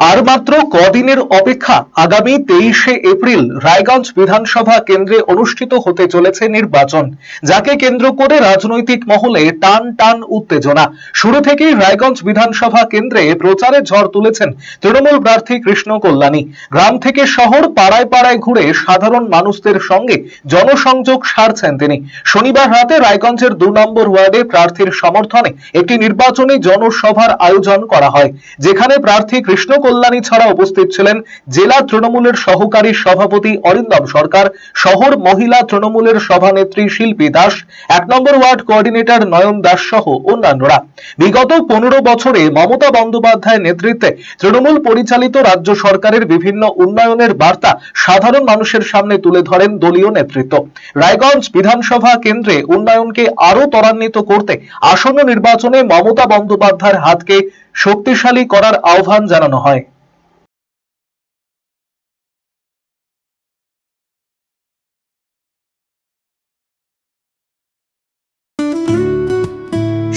আর মাত্র কদিনের অপেক্ষা। আগামী 23শে এপ্রিল রায়গঞ্জ বিধানসভা কেন্দ্রে অনুষ্ঠিত হতে চলেছে নির্বাচন, যাকে কেন্দ্র করে রাজনৈতিক মহলে টান টান উত্তেজনা। শুরু থেকেই রায়গঞ্জ বিধানসভা কেন্দ্রে প্রচারে ঝড় তুলেছেন তৃণমূল প্রার্থী কৃষ্ণ কল্যাণী। গ্রাম থেকে শহর, পাড়ায় পাড়ায় ঘুরে সাধারণ মানুষদের সঙ্গে জনসংযোগ সারছেন তিনি। শনিবার রাতে রায়গঞ্জের 2 নম্বর ওয়ার্ডে প্রার্থীর সমর্থনে একটি নির্বাচনী জনসভার আয়োজন করা হয়, যেখানে প্রার্থী কৃষ্ণ কল্যাণী ছাড়া উপস্থিত ছিলেন জেলা তৃণমূলের সহকারী সভাপতি অরিন্দম সরকার, শহর মহিলা তৃণমূলের সভানেত্রী শিল্পী দাস, 1 নম্বর ওয়ার্ড কোঅর্ডিনেটর নয়ন দাস সহ অন্যান্যরা। বিগত 15 বছরে মমতা বন্দ্যোপাধ্যায়ের নেতৃত্বে তৃণমূল পরিচালিত রাজ্য সরকারের বিভিন্ন উন্নয়নের বার্তা সাধারণ মানুষের সামনে তুলে ধরেন দলীয় নেতৃত্ব। রায়গঞ্জ বিধানসভা কেন্দ্রে উন্নয়নকে আরো ত্বরান্বিত করতে আসন্ন নির্বাচনে মমতা বন্দ্যোপাধ্যায়ের হাতকে শক্তিশালী করার আহ্বান জানানো হয়।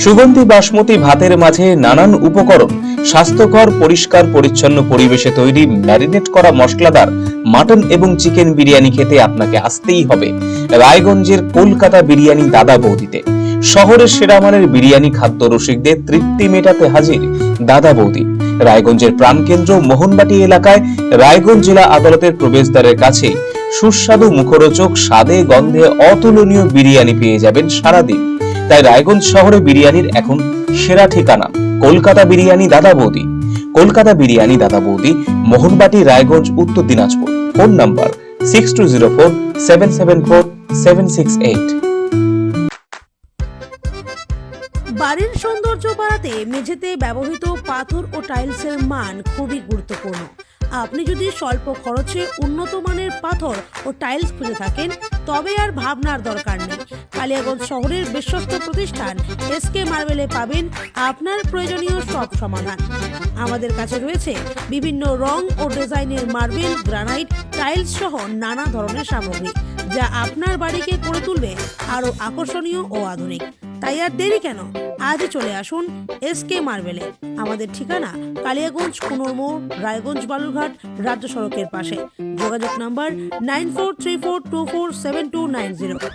সুগন্ধি বাসমতি ভাতের মাঝে নানান উপকরণ, স্বাস্থ্যকর পরিষ্কার পরিচ্ছন্ন পরিবেশে তৈরি ম্যারিনেট করা মশলাদার মাটন এবং চিকেন বিরিয়ানি খেতে আপনাকে আসতেই হবে রায়গঞ্জের কলকাতা বিরিয়ানি দাদা বৌদিতে। শহরের সেরা মানের বিরিয়ানি খাদ্য রসিকদের তৃপ্তি মেটাতে হাজির দাদা বৌদি। রায়গঞ্জের প্রাণকেন্দ্র মোহনবাটি এলাকায় রায়গঞ্জ জেলা আদালতের প্রবেশদ্বারের কাছে সুস্বাদু মুখরোচক স্বাদে গন্ধে অতুলনীয় বিরিয়ানি পেয়ে যাবেন সারাদিন। তাই রায়গঞ্জ শহরে বিরিয়ানির এখন সেরা ঠিকানা কলকাতা বিরিয়ানি দাদা বৌদি। কলকাতা বিরিয়ানি দাদা বৌদি, মোহনবাটি, রায়গঞ্জ, উত্তর দিনাজপুর। Phone number 6204774768। বাড়ির সৌন্দর্য বাড়াতে মেঝেতে ব্যবহৃত পাথর ও টাইলসের মান খুবই গুরুত্বপূর্ণ। আপনি যদি স্বল্প খরচে উন্নত মানের পাথর ও টাইলস খুঁজে থাকেন, তবে আর ভাবনার দরকার নেই। কালিয়াগঞ্জ শহরের বিশ্বস্ত প্রতিষ্ঠান এসকে মার্বেলে পাবেন আপনার প্রয়োজনীয় সব সমাধান। আমাদের কাছে রয়েছে বিভিন্ন রং ও ডিজাইনের মার্বেল, গ্রানাইট, টাইলস সহ নানা ধরনের সামগ্রী, যা আপনার বাড়িকে করে তুলবে আরো আকর্ষণীয় ও আধুনিক। তাই আর দেরি কেন, আজই চলে আসুন এসকে মার্বেলে। আমাদের ঠিকানা কালিয়াগঞ্জ কুনোরমোড়, রায়গঞ্জ বালুরঘাট রাজ্য সড়কের পাশে। যোগাযোগ নাম্বার 9434247290।